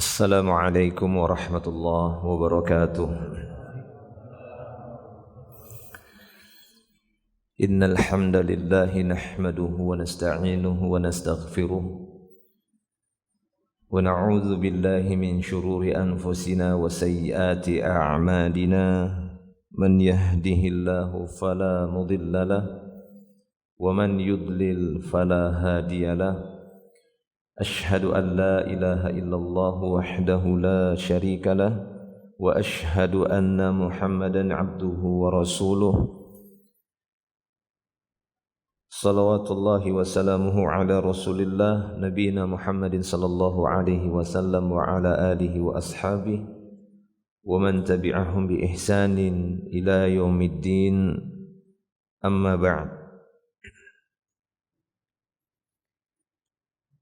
Assalamualaikum warahmatullahi wabarakatuh. Innal hamdalillah nahmaduhu wa nasta'inuhu wa nastaghfiruh wa na'udzu billahi min shururi anfusina wa sayyiati a'malina. Man yahdihillahu fala mudilla lahu wa man yudlil fala hadiya lahu. أشهد أن لا إله إلا الله وحده لا شريك له وأشهد أن محمدا عبده ورسوله صلوات الله وسلامه على رسول الله نبينا محمد صلى الله عليه وسلم وعلى آله وأصحابه ومن تبعهم بإحسان إلى يوم الدين أما بعد.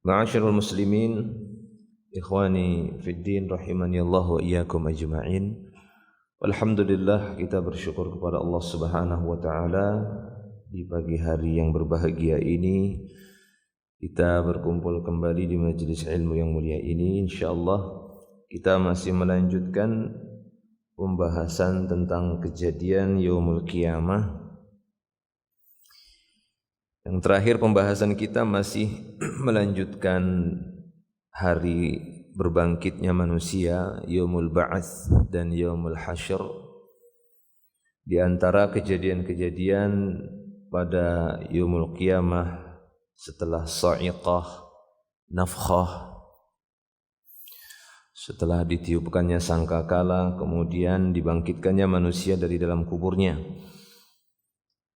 Ma'asyiral muslimin, ikhwani fid din rahimani Allah wa iyyakum ajma'in. Alhamdulillah, kita bersyukur kepada Allah Subhanahu wa taala di pagi hari yang berbahagia ini kita berkumpul kembali di majelis ilmu yang mulia ini. Insyaallah kita masih melanjutkan pembahasan tentang kejadian yaumul qiyamah. Yang terakhir pembahasan kita masih melanjutkan hari berbangkitnya manusia, yaumul ba'ats dan yaumul hasyr. Di antara kejadian-kejadian pada yaumul qiyamah setelah sa'iqah, nafkhah, setelah ditiupkannya sangkakala, kemudian dibangkitkannya manusia dari dalam kuburnya.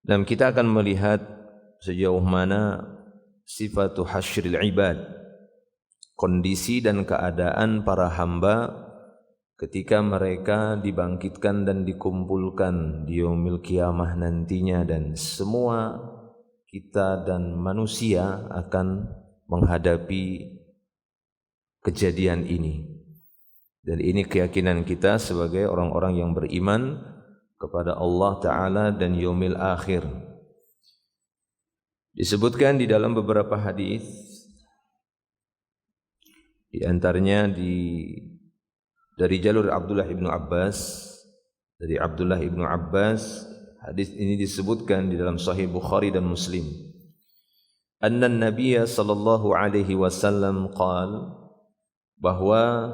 Dan kita akan melihat sejauh mana sifatu hasyril ibad, kondisi dan keadaan para hamba ketika mereka dibangkitkan dan dikumpulkan di yaumil qiyamah nantinya, dan semua kita dan manusia akan menghadapi kejadian ini. Dan ini keyakinan kita sebagai orang-orang yang beriman kepada Allah Ta'ala dan yaumil akhir. Disebutkan di dalam beberapa hadis, di antaranya dari jalur Abdullah ibnu Abbas. Dari Abdullah ibnu Abbas, hadis ini disebutkan di dalam Sahih Bukhari dan Muslim. Anna Nabiya sallallahu alaihi wasallam qala, bahwa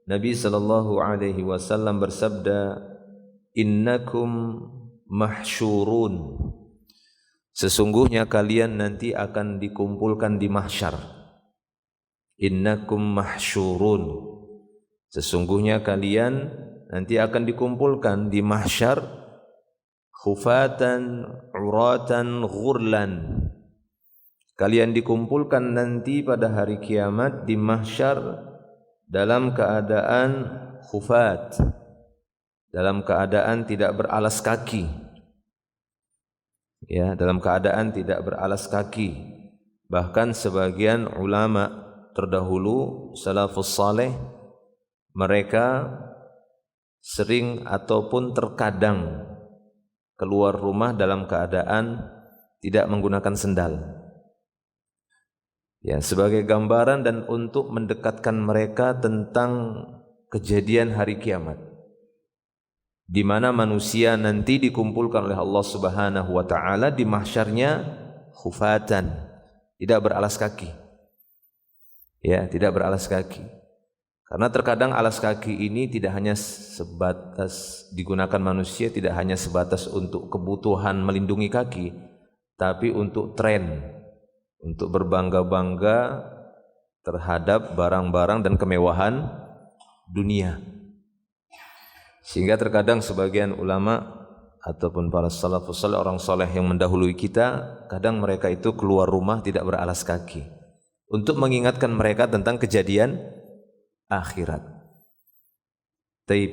Nabi sallallahu alaihi wasallam bersabda, innakum mahsyurun, sesungguhnya kalian nanti akan dikumpulkan di mahsyar. Innakum mahsyurun, sesungguhnya kalian nanti akan dikumpulkan di mahsyar, khufatan uratan ghurlan. Kalian dikumpulkan nanti pada hari kiamat di mahsyar dalam keadaan khufat, dalam keadaan tidak beralas kaki. Ya, dalam keadaan tidak beralas kaki. Bahkan sebagian ulama terdahulu salafus saleh, mereka sering ataupun terkadang keluar rumah dalam keadaan tidak menggunakan sendal. Ya, sebagai gambaran dan untuk mendekatkan mereka tentang kejadian hari kiamat, di mana manusia nanti dikumpulkan oleh Allah Subhanahu wa taala di mahsyarnya khufatan, tidak beralas kaki. Ya, tidak beralas kaki. Karena terkadang alas kaki ini tidak hanya sebatas digunakan manusia, tidak hanya sebatas untuk kebutuhan melindungi kaki, tapi untuk tren, untuk berbangga-bangga terhadap barang-barang dan kemewahan dunia. Sehingga terkadang sebagian ulama ataupun para salafus saleh, orang saleh yang mendahului kita, kadang mereka itu keluar rumah tidak beralas kaki untuk mengingatkan mereka tentang kejadian akhirat. Taib.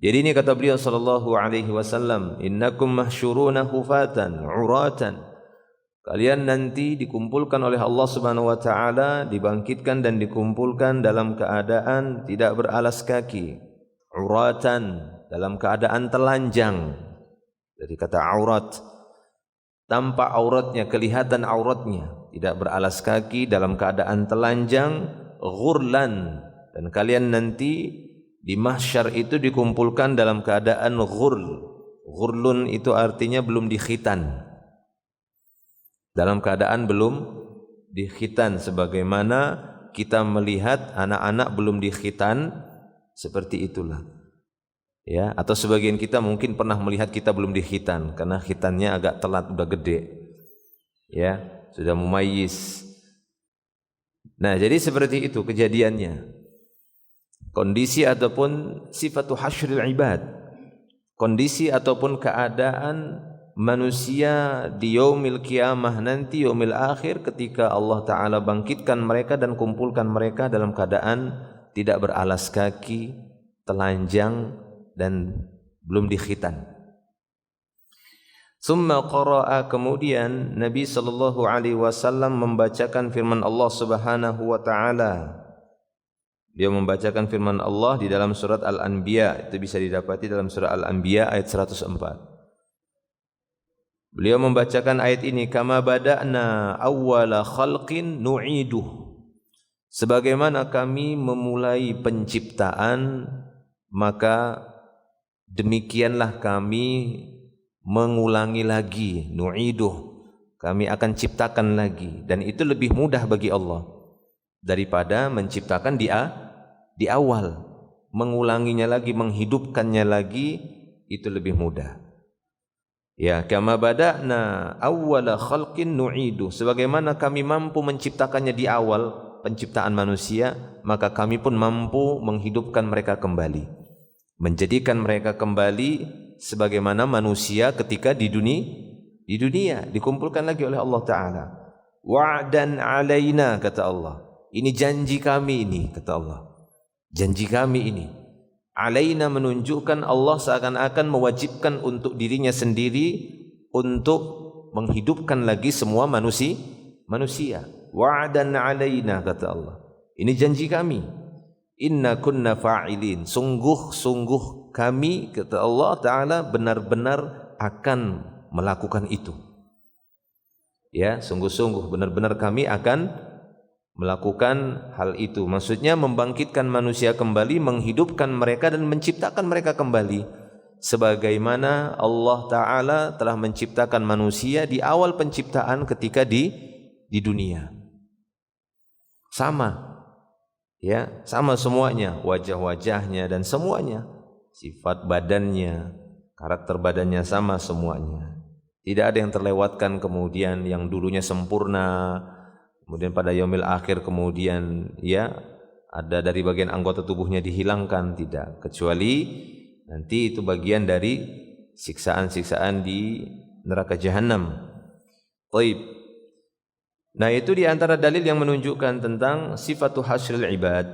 Jadi ini kata beliau sallallahu alaihi wasallam, innakum mahsyuruna khufatan uratan. Kalian nanti dikumpulkan oleh Allah Subhanahu wa taala, dibangkitkan dan dikumpulkan dalam keadaan tidak beralas kaki. Uratan, dalam keadaan telanjang. Dari kata aurat, tampak auratnya, kelihatan auratnya, tidak beralas kaki, dalam keadaan telanjang. Ghurlan, Dan kalian nanti di mahsyar itu dikumpulkan dalam keadaan ghurl. Ghurlun itu artinya belum dikhitan. Dalam keadaan belum dikhitan, sebagaimana kita melihat anak-anak belum dikhitan, seperti itulah. Ya, atau sebagian kita mungkin pernah melihat kita belum dikhitan karena khitannya agak telat, udah gede. Ya, sudah mumayyiz. Nah, jadi seperti itu kejadiannya. Kondisi ataupun sifatu hasyril ibad. Kondisi ataupun keadaan manusia di yaumil qiyamah nanti, yaumil akhir, ketika Allah Ta'ala bangkitkan mereka dan kumpulkan mereka dalam keadaan tidak beralas kaki, telanjang, dan belum dikhitan. Summa qara'a, kemudian Nabi sallallahu alaihi wasallam membacakan firman Allah Subhanahu wa taala. Dia membacakan firman Allah di dalam surat Al-Anbiya, itu bisa didapati dalam surah Al-Anbiya ayat 104. Beliau membacakan ayat ini, kama bada'na awwala khalqin nu'iduh. Sebagaimana kami memulai penciptaan, maka demikianlah kami mengulangi lagi, nu'iduh, kami akan ciptakan lagi. Dan itu lebih mudah bagi Allah daripada menciptakan di awal. Mengulanginya lagi, menghidupkannya lagi, itu lebih mudah. Ya, kama bada'na awwala khalqin nu'iduh, sebagaimana kami mampu menciptakannya di awal penciptaan manusia, maka kami pun mampu menghidupkan mereka kembali, menjadikan mereka kembali sebagaimana manusia ketika di dunia dikumpulkan lagi oleh Allah Ta'ala. Wa'dan alaina, kata Allah, ini janji kami ini, kata Allah, janji kami ini. Alaina menunjukkan Allah seakan-akan mewajibkan untuk dirinya sendiri untuk menghidupkan lagi semua manusia. Wa'dan alaina, kata Allah, ini janji kami. Inna kunna fa'ilin, sungguh kami, kata Allah Ta'ala, benar-benar akan melakukan itu. Ya, sungguh-sungguh benar-benar kami akan melakukan hal itu. Maksudnya membangkitkan manusia kembali, menghidupkan mereka dan menciptakan mereka kembali sebagaimana Allah Ta'ala telah menciptakan manusia di awal penciptaan ketika di dunia. Sama, ya, sama semuanya, wajah-wajahnya dan semuanya, sifat badannya, karakter badannya sama semuanya. Tidak ada yang terlewatkan kemudian yang dulunya sempurna, kemudian pada yaumil akhir kemudian ya ada dari bagian anggota tubuhnya dihilangkan, tidak, kecuali nanti itu bagian dari siksaan-siksaan di neraka jahanam. Baik. Nah, itu di antara dalil yang menunjukkan tentang sifatu hasyril ibad,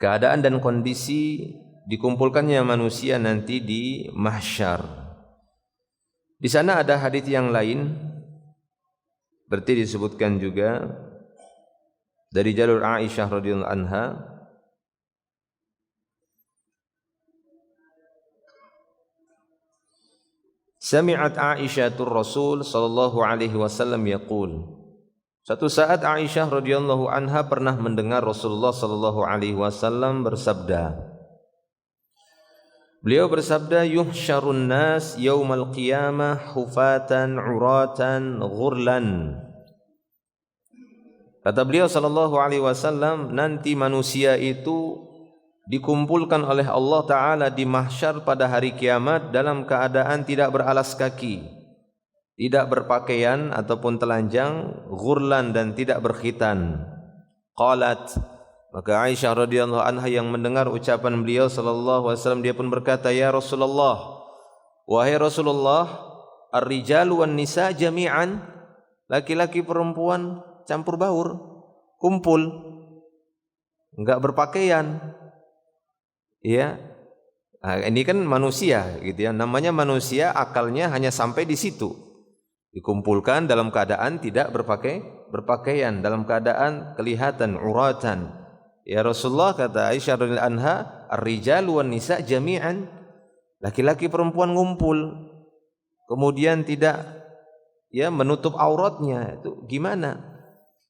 keadaan dan kondisi dikumpulkannya manusia nanti di mahsyar. Di sana ada hadis yang lain, berarti disebutkan juga dari jalur Aisyah radhiyallahu anha, sami'at Aisyah Rasul sallallahu alaihi wasallam yaqul. Suatu saat Aisyah radhiyallahu anha pernah mendengar Rasulullah sallallahu alaihi wasallam bersabda. Beliau bersabda, yuhsyarun nas yaumal qiyamah hufatan uratan ghurlan. Kata beliau sallallahu alaihi wasallam, nanti manusia itu dikumpulkan oleh Allah Ta'ala di mahsyar pada hari kiamat dalam keadaan tidak beralas kaki, tidak berpakaian ataupun telanjang, ghurlan, dan tidak berkhitan. Qalat, maka Aisyah radhiyallahu anha yang mendengar ucapan beliau sallallahu alaihi wasallam, dia pun berkata, ya Rasulullah, wahai Rasulullah, ar-rijalu wan nisa jami'an, laki-laki perempuan campur baur, kumpul, enggak berpakaian. Ya, nah, ini kan manusia gitu ya, namanya manusia, akalnya hanya sampai di situ. Dikumpulkan dalam keadaan tidak berpakaian, dalam keadaan kelihatan uratan. Ya Rasulullah, kata Aisyah radhiyallahu anha, ar-rijalu wan nisa jami'an, laki-laki perempuan ngumpul, kemudian tidak menutup auratnya, itu gimana?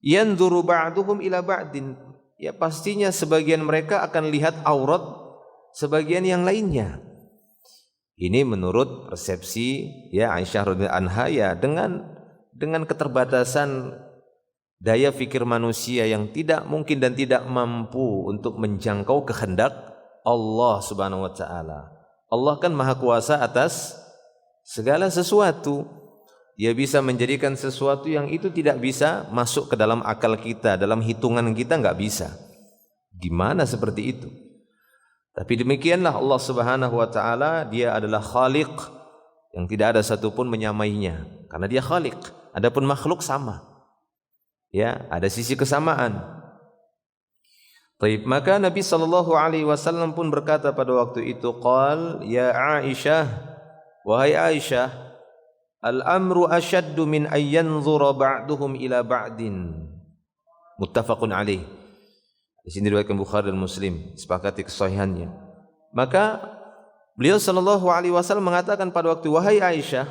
Yanzuru ba'duhum ila ba'din, ya pastinya sebagian mereka akan lihat aurat sebagian yang lainnya. Ini menurut persepsi ya Aisyah radhiyallahu anha ya, dengan keterbatasan daya fikir manusia yang tidak mungkin dan tidak mampu untuk menjangkau kehendak Allah Subhanahu wa taala. Allah kan maha kuasa atas segala sesuatu. Dia bisa menjadikan sesuatu yang itu tidak bisa masuk ke dalam akal kita, dalam hitungan kita enggak bisa. Gimana seperti itu? Tapi demikianlah Allah Subhanahu wa taala, dia adalah Khaliq yang tidak ada satupun menyamainya karena dia Khaliq. Adapun makhluk sama. Ya, ada sisi kesamaan. Baik, maka Nabi sallallahu alaihi wasallam pun berkata pada waktu itu, qal ya Aisyah, wahai Aisyah, al-amru ashaddu min an yanzura ba'duhum ila ba'din. Muttafaqun alaih. Di sini diriwayatkan Bukhari dan Muslim, sepakati kesahihannya. Maka beliau sallallahu alaihi wasallam mengatakan pada waktu, wahai Aisyah,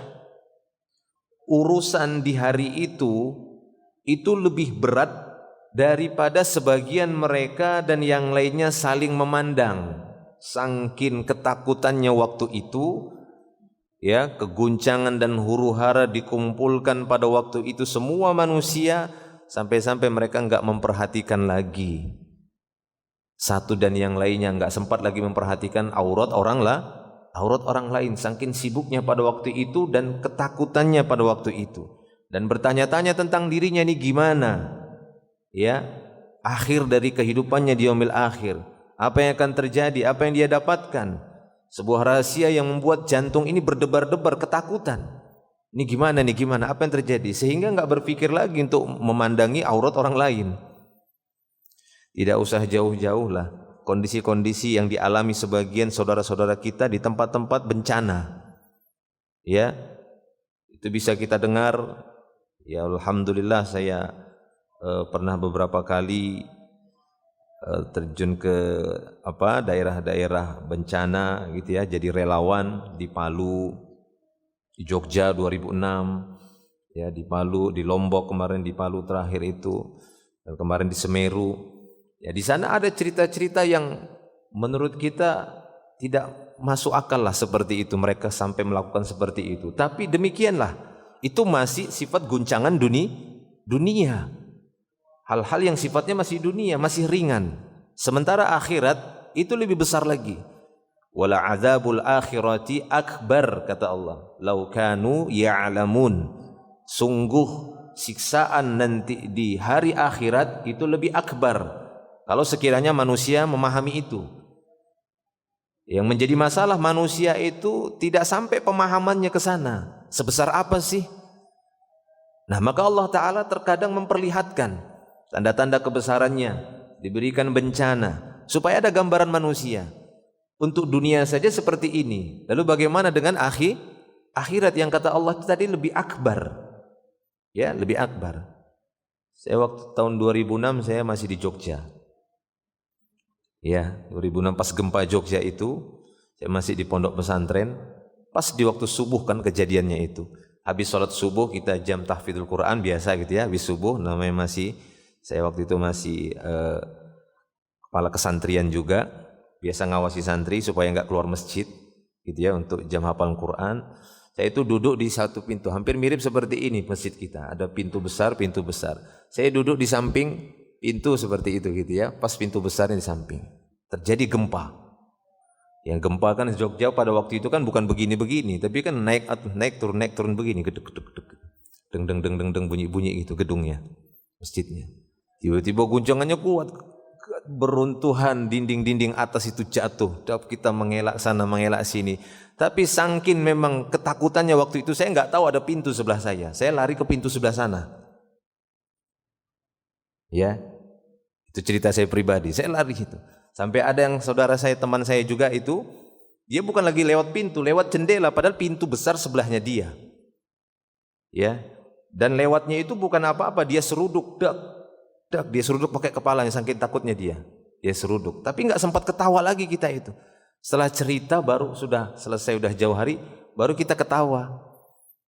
urusan di hari itu lebih berat daripada sebagian mereka dan yang lainnya saling memandang. Saking ketakutannya waktu itu, ya, keguncangan dan huru-hara dikumpulkan pada waktu itu semua manusia, sampai-sampai mereka enggak memperhatikan lagi satu dan yang lainnya, enggak sempat lagi memperhatikan aurat orang lain, saking sibuknya pada waktu itu dan ketakutannya pada waktu itu, dan bertanya-tanya tentang dirinya ini gimana, ya, akhir dari kehidupannya di yaumil akhir, apa yang akan terjadi, apa yang dia dapatkan, sebuah rahasia yang membuat jantung ini berdebar-debar ketakutan. Ini gimana, apa yang terjadi, sehingga enggak berpikir lagi untuk memandangi aurat orang lain. Tidak usah jauh-jauh lah kondisi-kondisi yang dialami sebagian saudara-saudara kita di tempat-tempat bencana. Ya, itu bisa kita dengar. Ya, alhamdulillah saya pernah beberapa kali terjun ke daerah-daerah bencana gitu ya, jadi relawan di Palu, di Jogja 2006, ya, di Palu, di Lombok kemarin, di Palu terakhir itu, dan kemarin di Semeru. Ya, di sana ada cerita-cerita yang menurut kita tidak masuk akal lah seperti itu, mereka sampai melakukan seperti itu. Tapi demikianlah, itu masih sifat guncangan dunia. Hal-hal yang sifatnya masih dunia, masih ringan. Sementara akhirat itu lebih besar lagi. Wala adzabul akhirati akbar, kata Allah. Lau kanu ya'lamun. Sungguh siksaan nanti di hari akhirat itu lebih akbar. Kalau sekiranya manusia memahami itu. Yang menjadi masalah manusia itu tidak sampai pemahamannya ke sana. Sebesar apa sih? Nah, maka Allah Ta'ala terkadang memperlihatkan tanda-tanda kebesarannya, diberikan bencana, supaya ada gambaran manusia. Untuk dunia saja seperti ini. Lalu bagaimana dengan akhirat yang kata Allah tadi lebih akbar? Ya, lebih akbar. Saya waktu tahun 2006 saya masih di Jogja. Ya, 2006 pas gempa Jogja itu, saya masih di pondok pesantren. Pas di waktu subuh kan kejadiannya itu. Habis sholat subuh kita jam tahfidzul Quran biasa gitu ya. Habis subuh, namanya saya waktu itu masih kepala kesantrian juga. Biasa ngawasi santri supaya enggak keluar masjid gitu ya, untuk jam hafalan Quran. Saya itu duduk di satu pintu, hampir mirip seperti ini masjid kita. Ada pintu besar. Saya duduk di samping pintu seperti itu gitu ya, pas pintu besarnya di samping. Terjadi gempa. Yang gempa kan Jogja pada waktu itu kan bukan begini-begini, tapi kan naik turun begini, gedek. Deng bunyi gitu gedungnya, masjidnya. Tiba-tiba guncangannya kuat, beruntuhan dinding-dinding atas itu jatuh. Kita mengelak sana mengelak sini. Tapi saking memang ketakutannya waktu itu, saya enggak tahu ada pintu sebelah saya. Saya lari ke pintu sebelah sana. Ya, itu cerita saya pribadi. Saya lari itu. Sampai ada yang saudara saya, teman saya juga itu, dia bukan lagi lewat pintu, lewat jendela, padahal pintu besar sebelahnya dia. Ya, dan lewatnya itu bukan apa-apa, dia seruduk, dia seruduk pakai kepalanya, saking takutnya dia seruduk. Tapi enggak sempat ketawa lagi kita itu. Setelah cerita baru sudah selesai, sudah jauh hari, baru kita ketawa.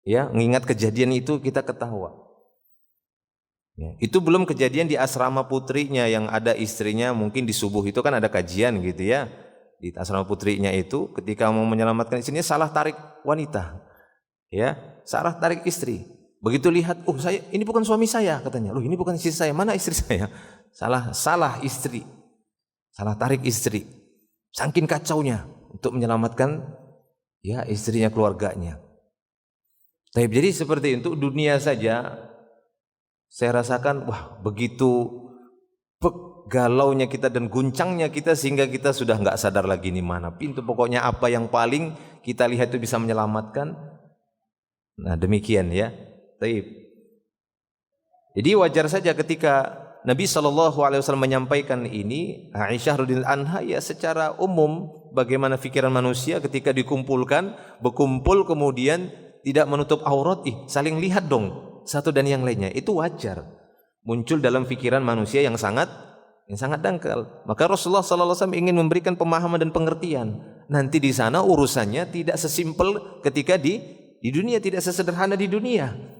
Ya, mengingat kejadian itu kita ketawa. Ya, itu belum kejadian di asrama putrinya yang ada istrinya mungkin di subuh itu kan ada kajian gitu ya. Di asrama putrinya itu ketika mau menyelamatkan istrinya salah tarik wanita. Ya, salah tarik istri. Begitu lihat, "Oh, ini bukan suami saya," katanya. "Loh, ini bukan istri saya. Mana istri saya?" Salah istri. Salah tarik istri. Saking kacaunya untuk menyelamatkan ya istrinya, keluarganya. Jadi seperti itu dunia saja saya rasakan begitu galaunya kita dan guncangnya kita sehingga kita sudah enggak sadar lagi ini mana pintu, pokoknya apa yang paling kita lihat itu bisa menyelamatkan. Nah, demikian ya. Jadi wajar saja ketika Nabi SAW menyampaikan ini, Aisyah radhiyallahu anha ya secara umum bagaimana pikiran manusia ketika berkumpul kemudian tidak menutup aurat, saling lihat dong satu dan yang lainnya, itu wajar muncul dalam pikiran manusia yang sangat dangkal. Maka Rasulullah SAW ingin memberikan pemahaman dan pengertian. Nanti di sana urusannya tidak sesimpel ketika di dunia, tidak sesederhana di dunia.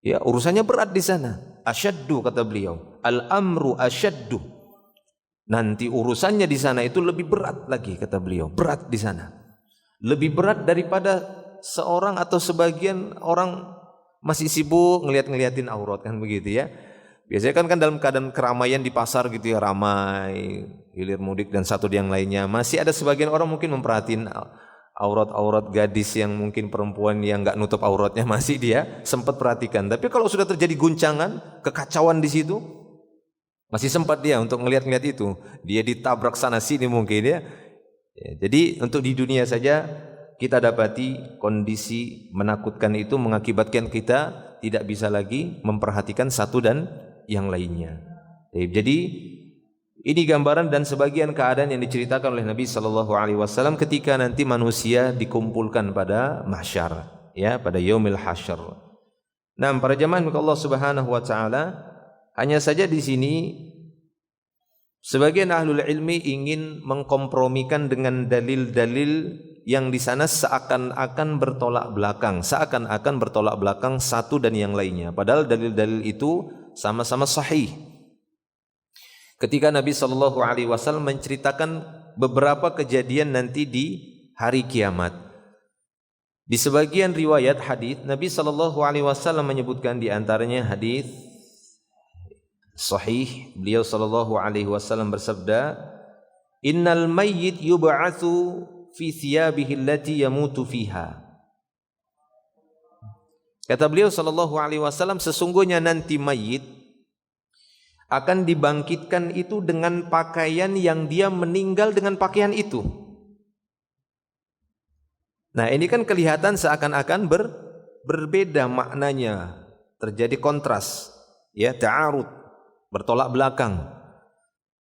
Ya, urusannya berat di sana. Asyaddu kata beliau, al-amru asyaddu. Nanti urusannya di sana itu lebih berat lagi kata beliau, berat di sana. Lebih berat daripada seorang atau sebagian orang masih sibuk ngeliatin aurat kan begitu ya. Biasanya kan dalam keadaan keramaian di pasar gitu ya, ramai, hilir mudik dan satu yang lainnya. Masih ada sebagian orang mungkin memperhatiin aurat-aurat gadis yang mungkin perempuan yang enggak nutup auratnya masih dia sempat perhatikan. Tapi kalau sudah terjadi guncangan, kekacauan di situ, masih sempat dia untuk ngelihat-ngelihat itu. Dia ditabrak sana sini mungkin ya. Jadi untuk di dunia saja kita dapati kondisi menakutkan itu mengakibatkan kita tidak bisa lagi memperhatikan satu dan yang lainnya. Jadi ini gambaran dan sebagian keadaan yang diceritakan oleh Nabi SAW ketika nanti manusia dikumpulkan pada mahsyar, ya, pada yaumil hasyr. Nah, para jamaah Allah Subhanahu wa taala, hanya saja di sini sebagian ahlul ilmi ingin mengkompromikan dengan dalil-dalil yang di sana seakan-akan bertolak belakang satu dan yang lainnya. Padahal dalil-dalil itu sama-sama sahih. Ketika Nabi SAW menceritakan beberapa kejadian nanti di hari kiamat. Di sebagian riwayat hadis Nabi SAW menyebutkan di antaranya hadis sahih, beliau SAW bersabda, "Innal mayyit yub'atsu fi thiyabihi allati yamutu fiha." Kata beliau SAW, sesungguhnya nanti mayit akan dibangkitkan itu dengan pakaian yang dia meninggal dengan pakaian itu. Nah, ini kan kelihatan seakan-akan berbeda maknanya, terjadi kontras, ya, ta'arud, bertolak belakang.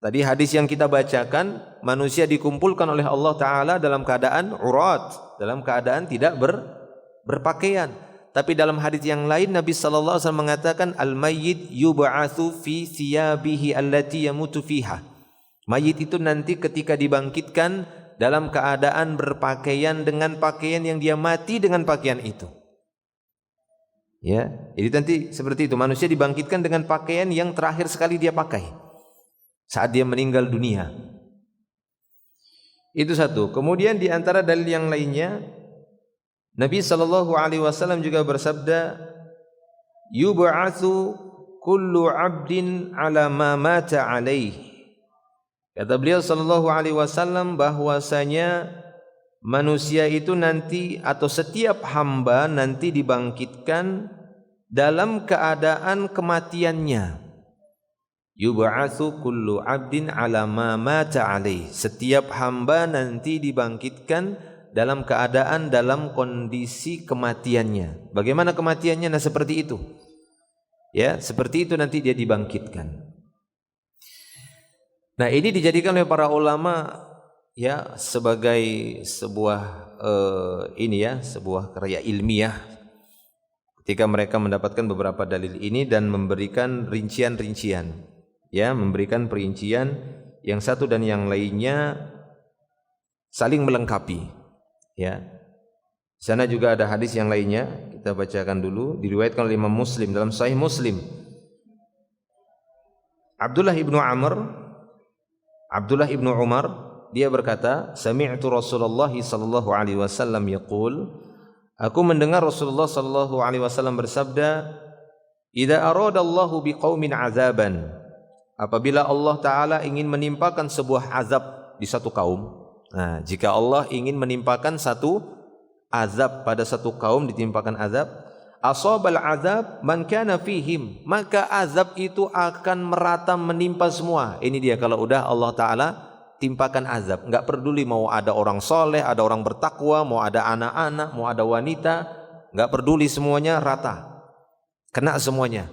Tadi hadis yang kita bacakan, manusia dikumpulkan oleh Allah Ta'ala dalam keadaan urat, dalam keadaan tidak berpakaian. Tapi dalam hadis yang lain Nabi SAW mengatakan, al-mayyit yub'atsu fi thiyabihi allati yamutu fiha. Mayit itu nanti ketika dibangkitkan dalam keadaan berpakaian dengan pakaian yang dia mati dengan pakaian itu. Ya, jadi nanti seperti itu, manusia dibangkitkan dengan pakaian yang terakhir sekali dia pakai saat dia meninggal dunia. Itu satu. Kemudian di antara dalil yang lainnya, Nabi SAW juga bersabda, "Yub'atsu kullu 'abdin 'ala ma mata 'alaih." Kata beliau SAW bahwasanya manusia itu nanti atau setiap hamba nanti dibangkitkan dalam keadaan kematiannya. Yub'atsu kullu 'abdin 'ala ma mata 'alaih. Setiap hamba nanti dibangkitkan dalam keadaan dalam kondisi kematiannya. Bagaimana kematiannya? Nah, seperti itu. Ya, seperti itu nanti dia dibangkitkan. Nah, ini dijadikan oleh para ulama ya sebagai sebuah sebuah karya ilmiah ketika mereka mendapatkan beberapa dalil ini dan memberikan rincian-rincian. Ya, memberikan perincian yang satu dan yang lainnya saling melengkapi. Ya, di sana juga ada hadis yang lainnya, kita bacakan dulu. Diriwayatkan oleh Imam Muslim dalam Sahih Muslim Abdullah ibnu Amr, Abdullah ibnu Umar, dia berkata, sami'tu Rasulullah sallallahu alaihi wasallam yaqul, aku mendengar Rasulullah sallallahu alaihi wasallam bersabda, idza aradallahu biqaumin azaban, apabila Allah taala ingin menimpakan sebuah azab di satu kaum. Nah, jika Allah ingin menimpakan satu azab pada satu kaum, ditimpakan azab, asabal azab man kana fihim, maka azab itu akan merata menimpa semua. Ini dia kalau udah Allah taala timpakan azab, enggak peduli mau ada orang soleh, ada orang bertakwa, mau ada anak-anak, mau ada wanita, enggak peduli, semuanya rata, kena semuanya.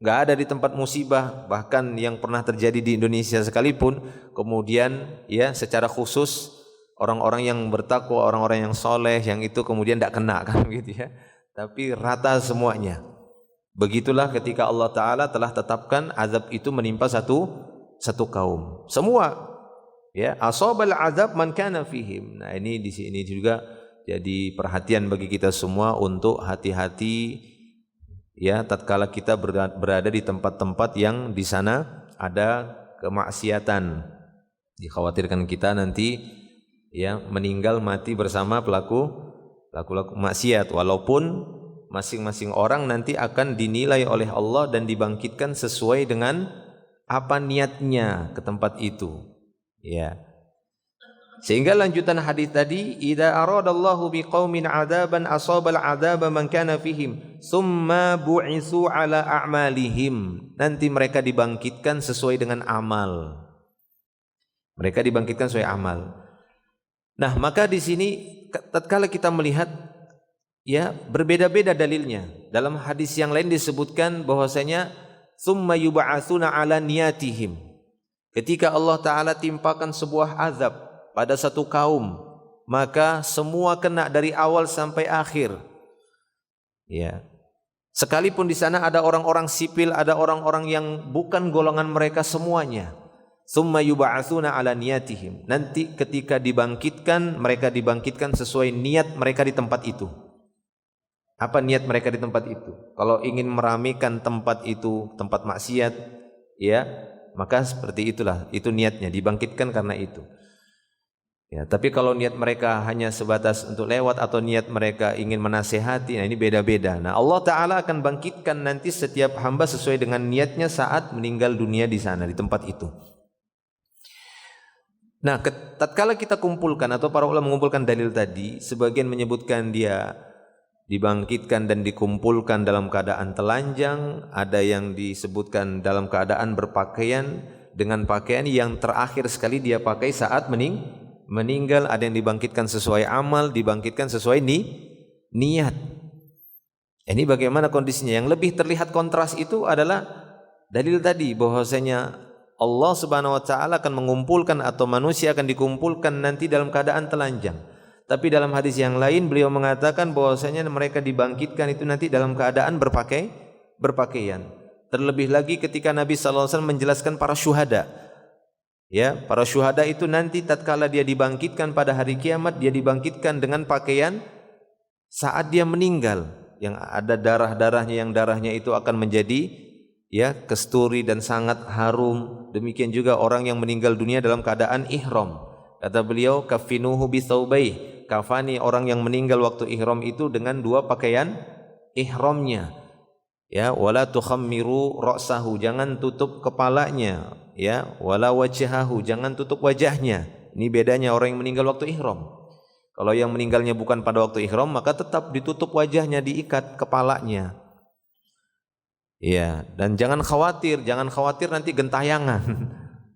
Enggak ada di tempat musibah, bahkan yang pernah terjadi di Indonesia sekalipun, kemudian ya secara khusus orang-orang yang bertakwa, orang-orang yang soleh, yang itu kemudian tidak kena kan gitu ya. Tapi rata semuanya. Begitulah ketika Allah Ta'ala telah tetapkan azab itu menimpa satu kaum. Semua. Ya, asabal azab man kana fihim. Nah, ini di sini juga jadi perhatian bagi kita semua untuk hati-hati ya tatkala kita berada di tempat-tempat yang di sana ada kemaksiatan. Dikhawatirkan kita nanti ya meninggal mati bersama pelaku maksiat, walaupun masing-masing orang nanti akan dinilai oleh Allah dan dibangkitkan sesuai dengan apa niatnya ke tempat itu. Ya. Sehingga lanjutan hadis tadi, idza aradallahu biqaumin adaban asabal adaba man kana fihim summa bu'isu ala a'malihim, nanti mereka dibangkitkan sesuai dengan amal. Mereka dibangkitkan sesuai amal. Nah, maka di sini tatkala kita melihat ya berbeda-beda dalilnya. Dalam hadis yang lain disebutkan bahwasanya summa yub'atsuna ala niyatihim. Ketika Allah Taala timpakan sebuah azab pada satu kaum, maka semua kena dari awal sampai akhir. Ya. Sekalipun di sana ada orang-orang sipil, ada orang-orang yang bukan golongan mereka semuanya. Summa yub'atsuna ala niyatihim. Nanti ketika dibangkitkan, mereka dibangkitkan sesuai niat mereka di tempat itu. Apa niat mereka di tempat itu? Kalau ingin meramaikan tempat itu, tempat maksiat, ya, maka seperti itulah, itu niatnya, dibangkitkan karena itu. Ya, tapi kalau niat mereka hanya sebatas untuk lewat atau niat mereka ingin menasehati, nah ini beda-beda. Nah, Allah Ta'ala akan bangkitkan nanti setiap hamba sesuai dengan niatnya saat meninggal dunia di sana, di tempat itu. Nah, tatkala kita kumpulkan atau para ulama mengumpulkan dalil tadi, sebagian menyebutkan dia dibangkitkan dan dikumpulkan dalam keadaan telanjang, ada yang disebutkan dalam keadaan berpakaian dengan pakaian yang terakhir sekali dia pakai saat meninggal, ada yang dibangkitkan sesuai amal, dibangkitkan sesuai niat. Ini bagaimana kondisinya? Yang lebih terlihat kontras itu adalah dalil tadi bahwasanya Allah Subhanahu wa taala akan mengumpulkan atau manusia akan dikumpulkan nanti dalam keadaan telanjang. Tapi dalam hadis yang lain beliau mengatakan bahwasanya mereka dibangkitkan itu nanti dalam keadaan berpakaian. Terlebih lagi ketika Nabi sallallahu alaihi wasallam menjelaskan para syuhada. Ya, para syuhada itu nanti tatkala dia dibangkitkan pada hari kiamat, dia dibangkitkan dengan pakaian saat dia meninggal, yang ada darah-darahnya, yang darahnya itu akan menjadi ya kesturi dan sangat harum. Demikian juga orang yang meninggal dunia dalam keadaan ihram. Kata beliau, kafinuhu bisaubai, kafani orang yang meninggal waktu ihram itu dengan dua pakaian ihramnya. Ya, wala tukhammiru ra'sahu, jangan tutup kepalanya. Ya, wala wajhahu, jangan tutup wajahnya. Ini bedanya orang yang meninggal waktu ihram. Kalau yang meninggalnya bukan pada waktu ihram, maka tetap ditutup wajahnya, diikat kepalanya. Ya, dan jangan khawatir nanti gentayangan.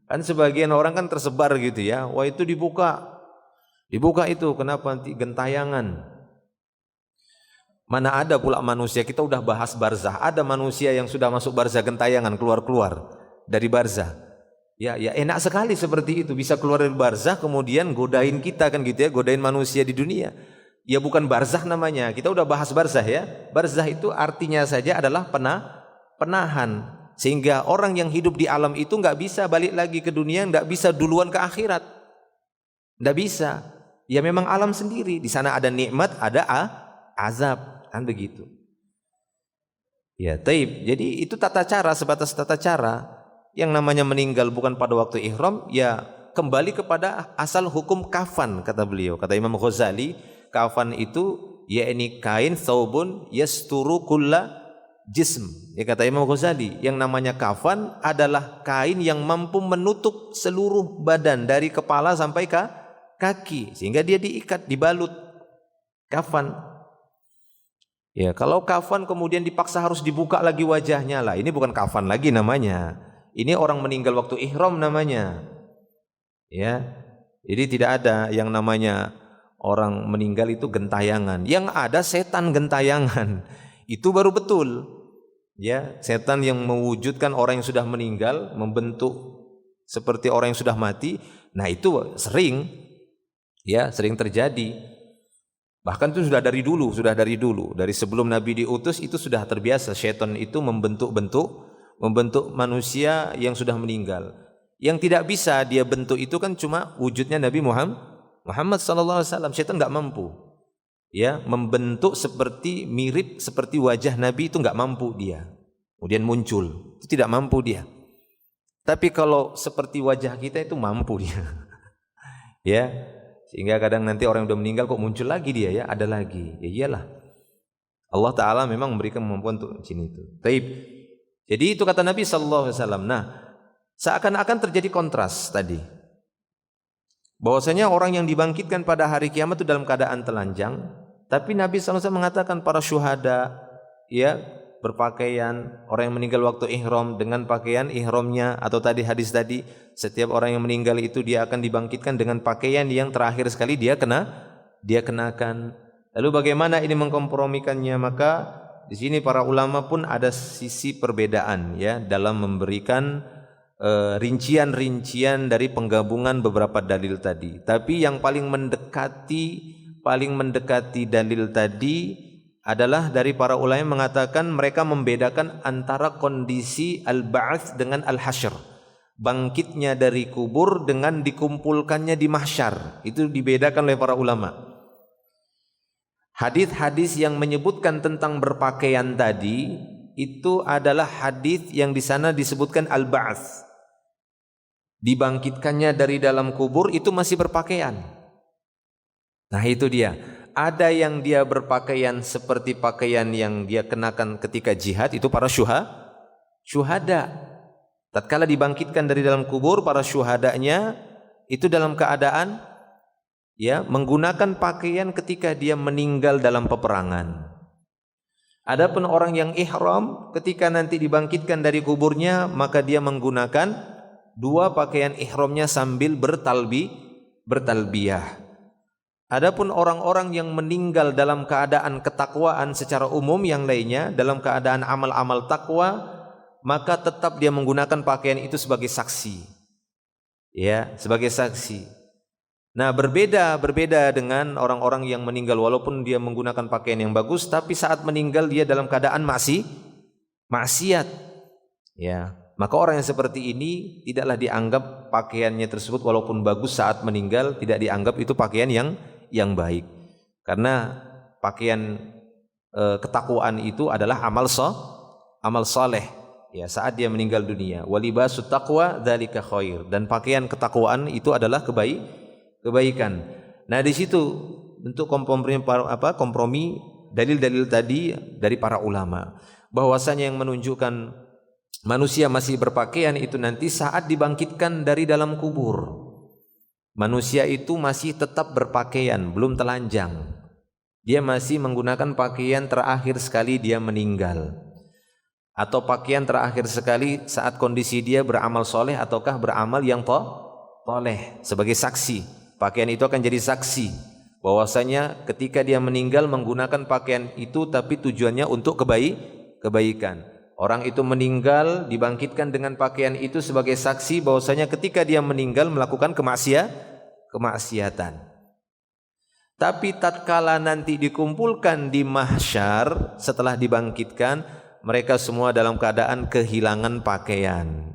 Kan sebagian orang kan tersebar gitu ya, wah itu dibuka itu, kenapa nanti gentayangan? Mana ada pula manusia, kita udah bahas barzah, ada manusia yang sudah masuk barzah gentayangan, keluar dari barzah. Ya enak sekali seperti itu, bisa keluar dari barzah kemudian godain kita kan gitu ya, godain manusia di dunia. Ya bukan barzah namanya, kita udah bahas barzah ya. Barzah itu artinya saja adalah penahan. Sehingga orang yang hidup di alam itu enggak bisa balik lagi ke dunia, enggak bisa duluan ke akhirat. Enggak bisa. Ya memang alam sendiri. Di sana ada nikmat, ada azab, kan begitu. Ya, taib. Jadi itu tata cara, sebatas tata cara. yang namanya meninggal bukan pada waktu ihram, ya kembali kepada asal hukum kafan, kata beliau. Kata Imam Ghazali, kafan itu yakni kain thawbun yasturu kulla jism. Ya kata Imam Ghazali, yang namanya kafan adalah kain yang mampu menutup seluruh badan dari kepala sampai ke kaki, sehingga dia diikat, dibalut. Kafan. Ya, kalau kafan kemudian dipaksa harus dibuka lagi wajahnya, lah ini bukan kafan lagi namanya. Ini orang meninggal waktu ihram namanya. Ya. Jadi tidak ada yang namanya orang meninggal itu gentayangan. Yang ada setan gentayangan. Itu baru betul. Ya, setan yang mewujudkan orang yang sudah meninggal, membentuk seperti orang yang sudah mati. Nah, itu sering terjadi. Bahkan itu sudah dari dulu. Dari sebelum Nabi diutus itu sudah terbiasa setan itu membentuk manusia yang sudah meninggal. Yang tidak bisa dia bentuk itu kan cuma wujudnya Nabi Muhammad sallallahu alaihi wasallam. Setan enggak mampu. Ya, membentuk mirip seperti wajah Nabi itu enggak mampu dia. Kemudian muncul, itu tidak mampu dia. Tapi kalau seperti wajah kita itu mampu dia. Ya. Sehingga kadang nanti orang yang sudah meninggal kok muncul lagi dia, ya, ada lagi. Ya iyalah. Allah Ta'ala memang memberikan kemampuan untuk sini itu. Taib. Jadi itu kata Nabi sallallahu alaihi wasallam. Nah, seakan-akan terjadi kontras tadi. Bahwasanya orang yang dibangkitkan pada hari kiamat itu dalam keadaan telanjang, tapi Nabi sallallahu alaihi wasallam mengatakan para syuhada, ya, berpakaian, orang yang meninggal waktu ihram dengan pakaian ihramnya, atau tadi hadis tadi, setiap orang yang meninggal itu dia akan dibangkitkan dengan pakaian yang terakhir sekali dia kenakan. Lalu bagaimana ini mengkompromikannya? Maka di sini para ulama pun ada sisi perbedaan, ya, dalam memberikan rincian-rincian dari penggabungan beberapa dalil tadi. Tapi yang paling mendekati dalil tadi adalah dari para ulama yang mengatakan mereka membedakan antara kondisi al-ba'ats dengan al-hasyr. Bangkitnya dari kubur dengan dikumpulkannya di mahsyar. Itu dibedakan oleh para ulama. Hadis-hadis yang menyebutkan tentang berpakaian tadi itu adalah hadis yang di sana disebutkan al-ba'ats. Dibangkitkannya dari dalam kubur itu masih berpakaian. Nah, itu dia. Ada yang dia berpakaian seperti pakaian yang dia kenakan ketika jihad, itu para syuhada. Tatkala dibangkitkan dari dalam kubur, para syuhadanya itu dalam keadaan, ya, menggunakan pakaian ketika dia meninggal dalam peperangan. Adapun orang yang ihram ketika nanti dibangkitkan dari kuburnya, maka dia menggunakan dua pakaian ihramnya sambil bertalbiyah. Adapun orang-orang yang meninggal dalam keadaan ketakwaan secara umum yang lainnya, dalam keadaan amal-amal takwa, maka tetap dia menggunakan pakaian itu sebagai saksi. Ya, sebagai saksi. Nah, berbeda dengan orang-orang yang meninggal walaupun dia menggunakan pakaian yang bagus, tapi saat meninggal dia dalam keadaan maksiat. Ya, maka orang yang seperti ini tidaklah dianggap pakaiannya tersebut walaupun bagus saat meninggal, tidak dianggap itu pakaian yang baik. Karena pakaian ketakwaan itu adalah amal saleh, ya, saat dia meninggal dunia. Walibasut taqwa dzalika khair, dan pakaian ketakwaan itu adalah kebaikan. Nah, di situ bentuk kompromi dalil-dalil tadi dari para ulama, bahwasanya yang menunjukkan manusia masih berpakaian itu nanti saat dibangkitkan dari dalam kubur. Manusia itu masih tetap berpakaian, belum telanjang. Dia masih menggunakan pakaian terakhir sekali dia meninggal, atau pakaian terakhir sekali saat kondisi dia beramal soleh ataukah beramal yang toleh. Sebagai saksi, pakaian itu akan jadi saksi bahwasanya ketika dia meninggal menggunakan pakaian itu, tapi tujuannya untuk kebaikan. Orang itu meninggal dibangkitkan dengan pakaian itu sebagai saksi bahwasanya ketika dia meninggal melakukan kemaksiatan. Tapi tatkala nanti dikumpulkan di mahsyar setelah dibangkitkan, mereka semua dalam keadaan kehilangan pakaian.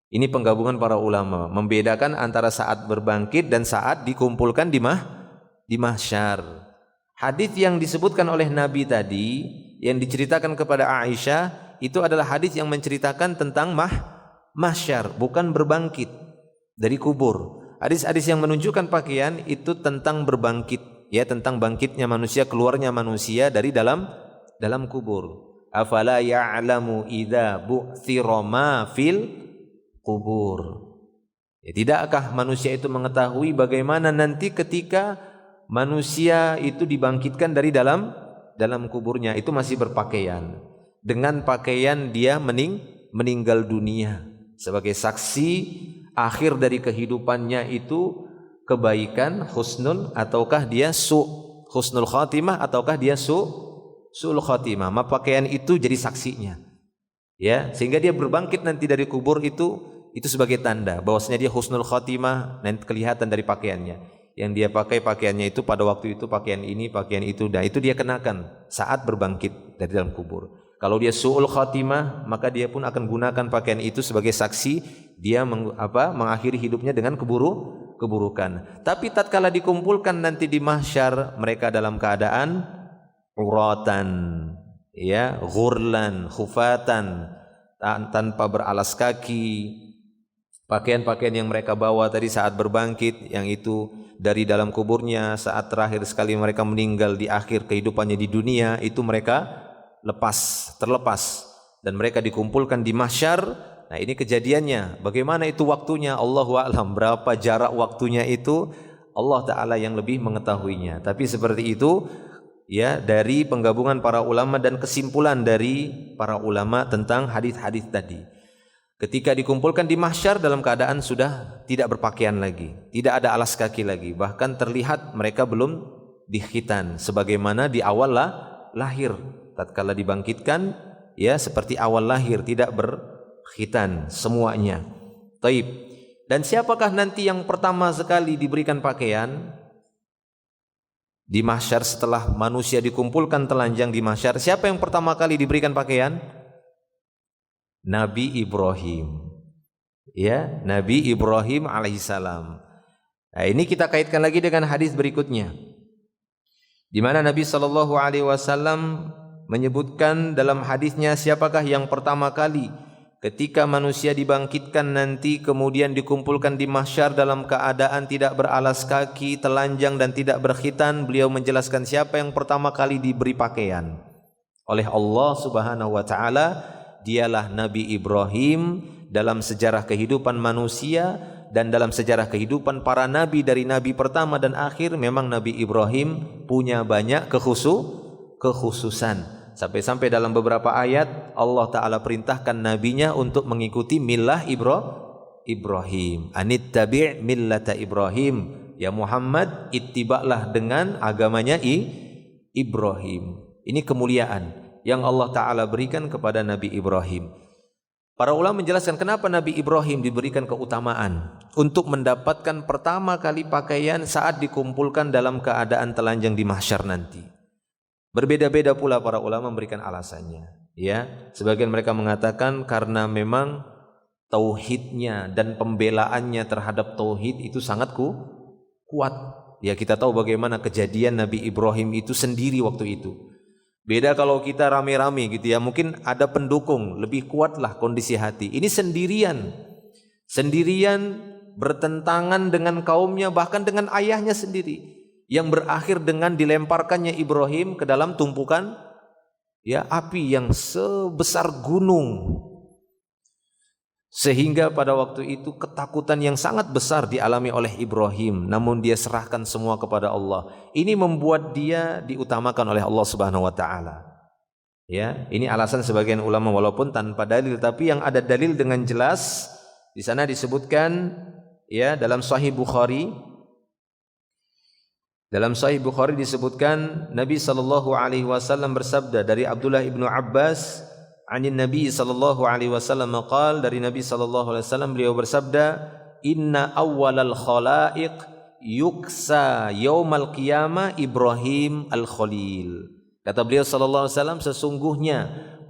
Ini penggabungan para ulama membedakan antara saat berbangkit dan saat dikumpulkan di mahsyar. Hadis yang disebutkan oleh Nabi tadi yang diceritakan kepada Aisyah itu adalah hadis yang menceritakan tentang mahsyar, bukan berbangkit dari kubur. Hadis-hadis yang menunjukkan pakaian itu tentang berbangkit, ya, tentang bangkitnya manusia, keluarnya manusia dari dalam kubur. Afala ya'lamu idza bu'thira ma fil kubur. Ya, tidakkah manusia itu mengetahui bagaimana nanti ketika manusia itu dibangkitkan dari dalam kuburnya, itu masih berpakaian. Dengan pakaian dia meninggal dunia sebagai saksi akhir dari kehidupannya itu kebaikan, husnul, ataukah dia husnul khatimah, ataukah dia su'ul khatimah. Maka pakaian itu jadi saksinya, ya, sehingga dia berbangkit nanti dari kubur itu sebagai tanda bahwasanya dia husnul khatimah, nanti kelihatan dari pakaiannya. Yang dia pakai pakaiannya itu pada waktu itu pakaian ini, pakaian itu, dan itu dia kenakan saat berbangkit dari dalam kubur. Kalau dia su'ul khatimah, maka dia pun akan gunakan pakaian itu sebagai saksi dia mengakhiri hidupnya dengan keburukan. Tapi tatkala dikumpulkan nanti di mahsyar, mereka dalam keadaan uratan, ya, ghurlan, khufatan, tanpa beralas kaki. Pakaian-pakaian yang mereka bawa tadi saat berbangkit, yang itu dari dalam kuburnya saat terakhir sekali mereka meninggal di akhir kehidupannya di dunia, itu mereka terlepas, dan mereka dikumpulkan di mahsyar. Nah, ini kejadiannya. Bagaimana itu waktunya? Allahu a'lam. Berapa jarak waktunya itu? Allah Ta'ala yang lebih mengetahuinya. Tapi seperti itu, ya, dari penggabungan para ulama dan kesimpulan dari para ulama tentang hadis-hadis tadi. Ketika dikumpulkan di mahsyar dalam keadaan sudah tidak berpakaian lagi, tidak ada alas kaki lagi, bahkan terlihat mereka belum dikhitan sebagaimana di awal lahir. Tatkala dibangkitkan, ya, seperti awal lahir, tidak berkhitan semuanya. Taib. Dan siapakah nanti yang pertama sekali diberikan pakaian di mahsyar setelah manusia dikumpulkan telanjang di mahsyar? Siapa yang pertama kali diberikan pakaian? Nabi Ibrahim, ya, Nabi Ibrahim alaihissalam. Nah, ini kita kaitkan lagi dengan hadis berikutnya, di mana Nabi SAW menyebutkan dalam hadisnya, siapakah yang pertama kali ketika manusia dibangkitkan nanti kemudian dikumpulkan di mahsyar dalam keadaan tidak beralas kaki, telanjang dan tidak berkhitan. Beliau menjelaskan siapa yang pertama kali diberi pakaian oleh Allah Subhanahu wa taala, dialah Nabi Ibrahim. Dalam sejarah kehidupan manusia dan dalam sejarah kehidupan para nabi dari nabi pertama dan akhir, memang Nabi Ibrahim punya banyak kekhususan. Sampai-sampai dalam beberapa ayat Allah Ta'ala perintahkan nabinya untuk mengikuti millah Ibrahim. Anittabi' millata Ibrahim. Ya Muhammad, ittiba'lah dengan agamanya Ibrahim. Ini kemuliaan yang Allah Ta'ala berikan kepada Nabi Ibrahim. Para ulama menjelaskan kenapa Nabi Ibrahim diberikan keutamaan untuk mendapatkan pertama kali pakaian saat dikumpulkan dalam keadaan telanjang di mahsyar nanti. Berbeda-beda pula para ulama memberikan alasannya, ya. Sebagian mereka mengatakan karena memang tauhidnya dan pembelaannya terhadap tauhid itu sangat kuat. Ya, kita tahu bagaimana kejadian Nabi Ibrahim itu sendiri waktu itu. Beda kalau kita rame-rame gitu, ya, mungkin ada pendukung, lebih kuatlah kondisi hati. Ini sendirian bertentangan dengan kaumnya, bahkan dengan ayahnya sendiri, yang berakhir dengan dilemparkannya Ibrahim ke dalam tumpukan, ya, api yang sebesar gunung, sehingga pada waktu itu ketakutan yang sangat besar dialami oleh Ibrahim, namun dia serahkan semua kepada Allah. Ini membuat dia diutamakan oleh Allah Subhanahu wa taala. Ya, ini alasan sebagian ulama walaupun tanpa dalil, tapi yang ada dalil dengan jelas. Di sana disebutkan, ya, dalam Sahih Bukhari. Dalam Sahih Bukhari disebutkan Nabi sallallahu alaihi wasallam bersabda dari Abdullah ibnu Abbas, anin Nabi sallallahu alaihi wasallam qala, dari Nabi sallallahu alaihi wasallam beliau bersabda, inna awwalal khalaiq yuksa yaumal qiyamah Ibrahim al-Khalil. Kata beliau sallallahu alaihi wasallam, sesungguhnya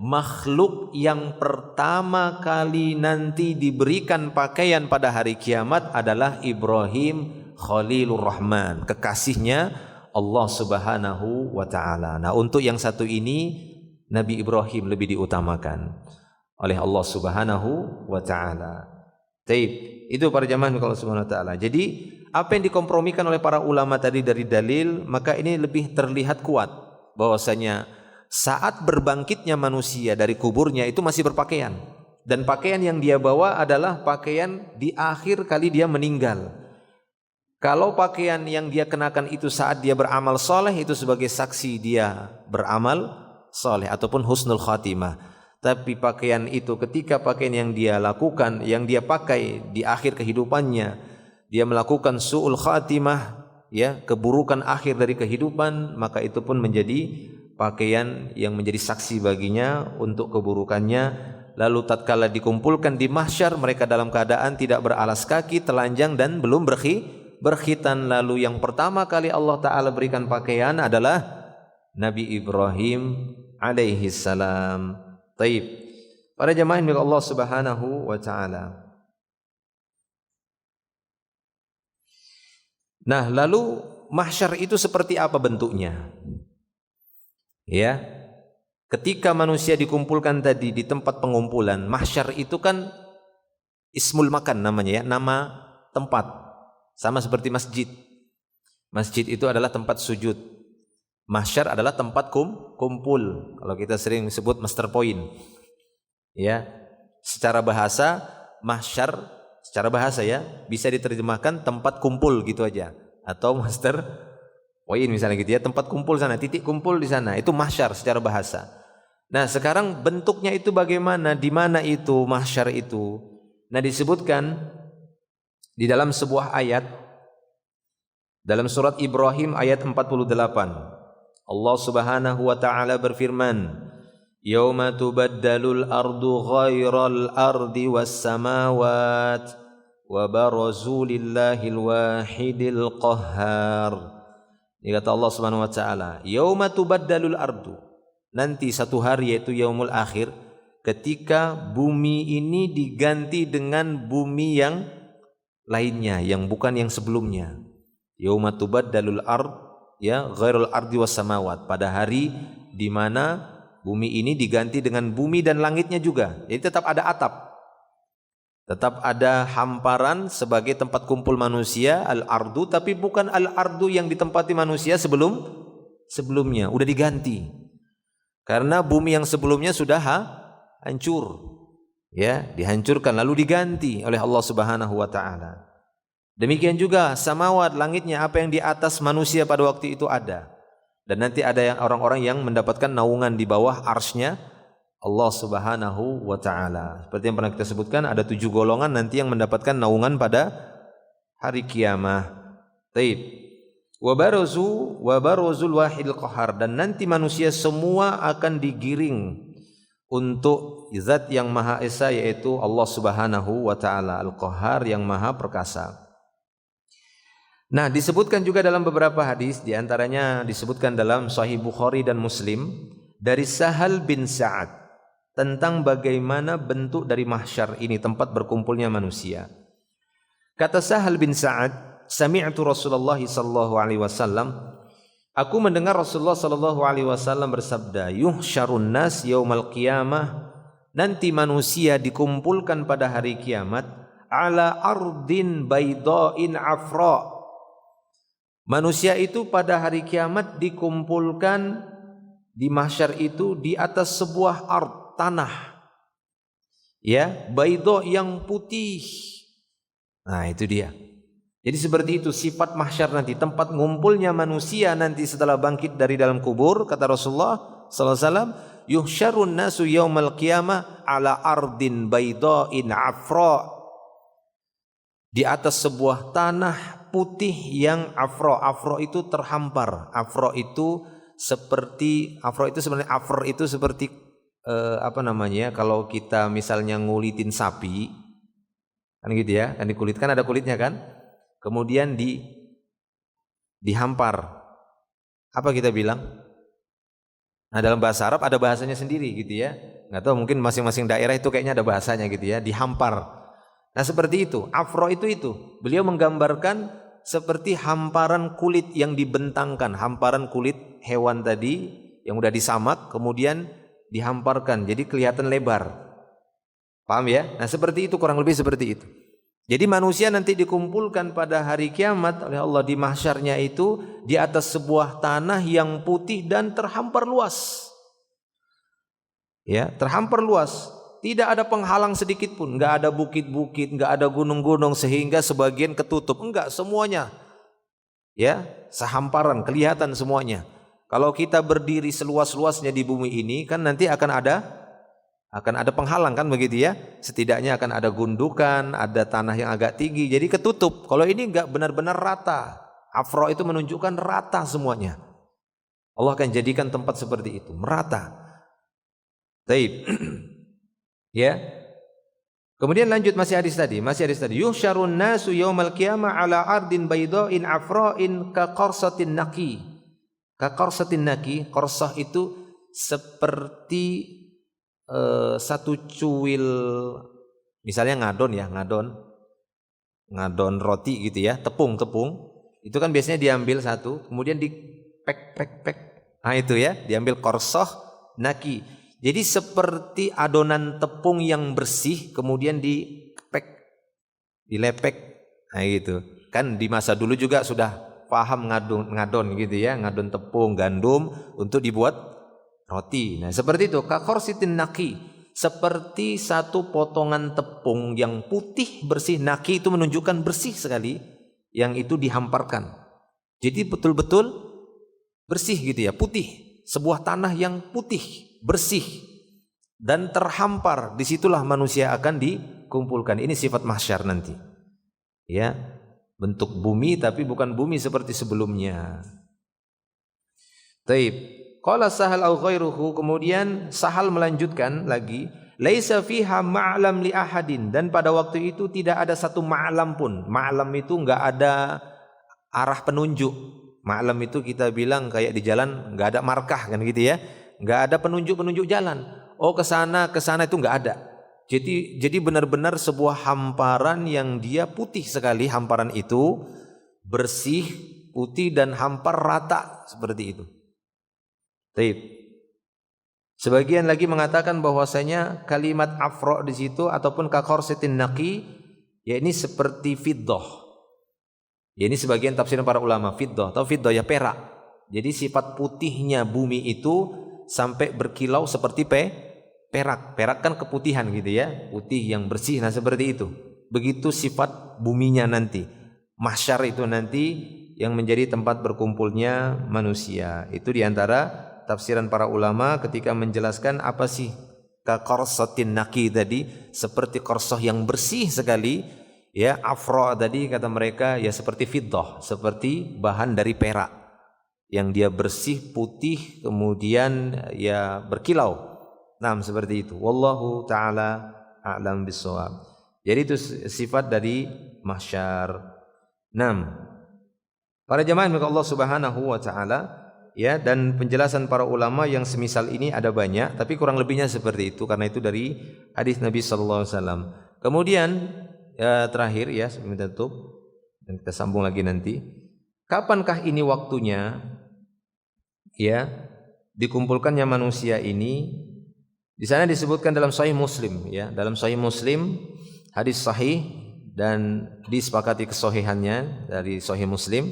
makhluk yang pertama kali nanti diberikan pakaian pada hari kiamat adalah Ibrahim Khalilur Rahman, kekasihnya Allah Subhanahu wa taala. Nah, untuk yang satu ini Nabi Ibrahim lebih diutamakan. oleh Allah Subhanahu wa taala. Taib. Itu para jamaah Allah Subhanahu wa taala. Jadi apa yang dikompromikan oleh para ulama tadi dari dalil, maka ini lebih terlihat kuat bahwasanya saat berbangkitnya manusia dari kuburnya itu masih berpakaian, dan pakaian yang dia bawa adalah pakaian di akhir kali dia meninggal. Kalau pakaian yang dia kenakan itu saat dia beramal soleh, itu sebagai saksi dia beramal soleh ataupun husnul khatimah. Tapi pakaian itu ketika pakaian yang dia lakukan, yang dia pakai di akhir kehidupannya, dia melakukan su'ul khatimah, ya, keburukan akhir dari kehidupan, maka itu pun menjadi pakaian yang menjadi saksi baginya untuk keburukannya. Lalu tatkala dikumpulkan di mahsyar, mereka dalam keadaan tidak beralas kaki, telanjang dan belum berkhitan. Lalu yang pertama kali Allah Ta'ala berikan pakaian adalah Nabi Ibrahim alaihi salam. Taib. Para jamaah milik Allah Subhanahu wa taala. Nah, lalu mahsyar itu seperti apa bentuknya? Ya. Ketika manusia dikumpulkan tadi di tempat pengumpulan, mahsyar itu kan ismul makan namanya, ya, nama tempat. Sama seperti masjid. Masjid itu adalah tempat sujud. Mahsyar adalah tempat kumpul. Kalau kita sering sebut master point. Ya. Secara bahasa mahsyar, secara bahasa ya, bisa diterjemahkan tempat kumpul gitu aja, atau master point misalnya gitu ya, tempat kumpul sana, titik kumpul di sana, itu mahsyar secara bahasa. Nah, sekarang bentuknya itu bagaimana? Di mana itu mahsyar itu? Nah, disebutkan di dalam sebuah ayat dalam surat Ibrahim ayat 48. Allah Subhanahu wa taala berfirman, "Yauma tubaddalul ardu ghairal ardi was samawat wa barazu lillahil wahidil qahhar." Ini kata Allah Subhanahu wa taala, "Yauma tubaddalul ardu." Nanti satu hari, yaitu yaumul akhir, ketika bumi ini diganti dengan bumi yang lainnya, yang bukan yang sebelumnya. Yauma tubaddalul ard, ya, ghairul ardi was samawat, pada hari di mana bumi ini diganti dengan bumi dan langitnya juga. Jadi tetap ada atap, tetap ada hamparan sebagai tempat kumpul manusia, al-ardu, tapi bukan al-ardu yang ditempati manusia sebelumnya, udah diganti. Karena bumi yang sebelumnya sudah hancur, ya, dihancurkan lalu diganti oleh Allah Subhanahu wa taala. Demikian juga samawat, langitnya, apa yang di atas manusia pada waktu itu ada. Dan nanti ada yang orang-orang yang mendapatkan naungan di bawah arsy-Nya Allah Subhanahu wa taala. Seperti yang pernah kita sebutkan, ada 7 golongan nanti yang mendapatkan naungan pada hari kiamah. Taib. Wa baruzul wahidil qahar, dan nanti manusia semua akan digiring untuk zat yang Maha Esa, yaitu Allah Subhanahu wa taala, Al-Qahhar, yang Maha Perkasa. Nah, disebutkan juga dalam beberapa hadis, di antaranya disebutkan dalam Sahih Bukhari dan Muslim dari Sahal bin Sa'ad tentang bagaimana bentuk dari mahsyar ini, tempat berkumpulnya manusia. Kata Sahal bin Sa'ad, "Sami'tu Rasulullah sallallahu alaihi wasallam." Aku mendengar Rasulullah sallallahu alaihi wasallam bersabda, "Yuhsyarun nas yaumal qiyamah." Nanti manusia dikumpulkan pada hari kiamat ala ardin bayda'in afra. Manusia itu pada hari kiamat dikumpulkan di mahsyar itu di atas sebuah tanah. Ya, baydha yang putih. Nah, itu dia. Jadi seperti itu sifat mahsyar nanti, tempat ngumpulnya manusia nanti setelah bangkit dari dalam kubur. Kata Rasulullah sallallahu alaihi wasallam, "Yuhsyarun nasu yaumal qiyamah ala ardin bayda'in afra." Di atas sebuah tanah putih yang afra. Afra itu terhampar. Afra itu sebenarnya afra itu seperti apa namanya? Kalau kita misalnya ngulitin sapi, kan gitu ya, kan dikulit, kan ada kulitnya kan? Kemudian dihampar. Apa kita bilang? Nah, dalam bahasa Arab ada bahasanya sendiri gitu ya. Nggak tahu, mungkin masing-masing daerah itu kayaknya ada bahasanya gitu ya, dihampar. Nah, seperti itu. Afro itu. Beliau menggambarkan seperti hamparan kulit yang dibentangkan, hamparan kulit hewan tadi yang udah disamak kemudian dihamparkan. Jadi kelihatan lebar. Paham ya? Nah, seperti itu, kurang lebih seperti itu. Jadi manusia nanti dikumpulkan pada hari kiamat oleh Allah di mahsyarnya itu di atas sebuah tanah yang putih dan terhampar luas. Ya, terhampar luas. Tidak ada penghalang sedikit pun, enggak ada bukit-bukit, enggak ada gunung-gunung sehingga sebagian ketutup. Enggak, semuanya. Ya, sehamparan, kelihatan semuanya. Kalau kita berdiri seluas-luasnya di bumi ini kan nanti akan ada penghalang kan begitu ya. Setidaknya akan ada gundukan, ada tanah yang agak tinggi, jadi ketutup. Kalau ini enggak benar-benar rata. Afra itu menunjukkan rata semuanya. Allah akan jadikan tempat seperti itu, merata. Baik. Ya. Kemudian lanjut masih hadis tadi. Yuhsyarun nasu yaumal qiyamah ala ardin bayda'in afra'in ka qarsatin naqi. Ka qarsatin naqi, qarsah itu seperti satu cuil, misalnya ngadon roti gitu ya, tepung itu kan biasanya diambil satu kemudian dipek. Nah itu ya, diambil qarsah naqi. Jadi seperti adonan tepung yang bersih kemudian dilepek. Nah gitu kan, di masa dulu juga sudah paham ngadon gitu ya, ngadon tepung gandum untuk dibuat roti. Nah seperti itu, kakorsitin naki, seperti satu potongan tepung yang putih bersih. Naki itu menunjukkan bersih sekali, yang itu dihamparkan. Jadi betul-betul bersih gitu ya, putih. Sebuah tanah yang putih, bersih dan terhampar. Disitulah manusia akan dikumpulkan. Ini sifat mahsyar nanti. Ya, bentuk bumi tapi bukan bumi seperti sebelumnya. Taib. Qala Sahal au ghairuhu, kemudian Sahal melanjutkan lagi, laisa fiha ma'lam li ahadin, dan pada waktu itu tidak ada satu ma'lam pun. Ma'lam itu enggak ada arah penunjuk. Ma'lam itu kita bilang kayak di jalan enggak ada markah kan gitu ya. Enggak ada penunjuk jalan. Oh ke sana itu enggak ada. Jadi benar-benar sebuah hamparan yang dia putih sekali, hamparan itu bersih, putih dan hampar rata seperti itu. Taib. Sebagian lagi mengatakan bahwasanya kalimat afro di situ ataupun kakorsitin naqi, ya ini seperti fiddah. Ya ini sebagian tafsiran para ulama, fiddah atau fiddah ya perak. Jadi sifat putihnya bumi itu sampai berkilau seperti perak. Perak kan keputihan gitu ya, putih yang bersih. Nah seperti itu. Begitu sifat buminya nanti. Mahsyar itu nanti yang menjadi tempat berkumpulnya manusia. Itu diantara tafsiran para ulama ketika menjelaskan apa sih kakorsatin naqi tadi, seperti korsah yang bersih sekali ya. Afra tadi kata mereka ya seperti fiddah, seperti bahan dari perak yang dia bersih putih kemudian ya berkilau. Nah seperti itu. Wallahu taala a'lam bissawab. Jadi itu sifat dari mahsyar. 6. Para jamaah yang Allah Subhanahu wa taala, ya, dan penjelasan para ulama yang semisal ini ada banyak, tapi kurang lebihnya seperti itu karena itu dari hadis Nabi sallallahu alaihi wasallam. Kemudian ya, terakhir ya sebelum kita tutup dan kita sambung lagi nanti. Kapankah ini waktunya ya dikumpulkannya manusia ini? Di sana disebutkan dalam Sahih Muslim ya, dalam Sahih Muslim hadis sahih dan disepakati kesahihannya dari Sahih Muslim.